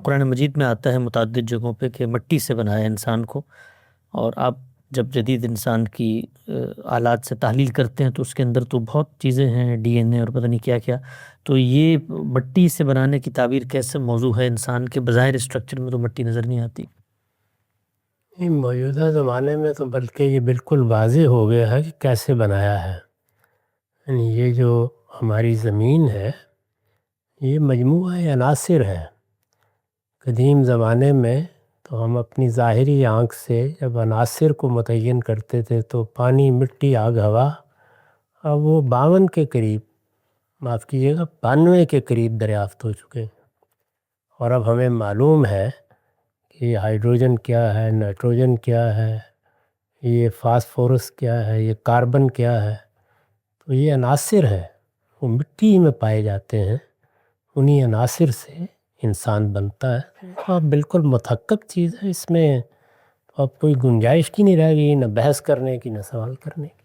قرآن مجید میں آتا ہے متعدد جگہوں پہ کہ مٹی سے بنایا انسان کو، اور آپ جب جدید انسان کی آلات سے تحلیل کرتے ہیں تو اس کے اندر تو بہت چیزیں ہیں، ڈی این اے اور پتہ نہیں کیا کیا. تو یہ مٹی سے بنانے کی تعبیر کیسے موضوع ہے؟ انسان کے بظاہر اسٹرکچر میں تو مٹی نظر نہیں آتی. موجودہ زمانے میں تو بلکہ یہ بالکل واضح ہو گیا ہے کہ کیسے بنایا ہے. یعنی یہ جو ہماری زمین ہے یہ مجموعہ عناصر ہے. قدیم زمانے میں تو ہم اپنی ظاہری آنکھ سے جب عناصر کو متعین کرتے تھے تو پانی، مٹی، آگ، ہوا، اب وہ 52 کے قریب، معاف کیجیے گا 92 کے قریب دریافت ہو چکے. اور اب ہمیں معلوم ہے کہ ہائیڈروجن کیا ہے، نائٹروجن کیا ہے، یہ فاسفورس کیا ہے، یہ کاربن کیا ہے. تو یہ عناصر ہیں، وہ مٹی میں پائے جاتے ہیں. انہی عناصر سے انسان بنتا ہے. اب بالکل متحقق چیز ہے، اس میں اب کوئی گنجائش کی نہیں رہ گئی، نہ بحث کرنے کی نہ سوال کرنے کی.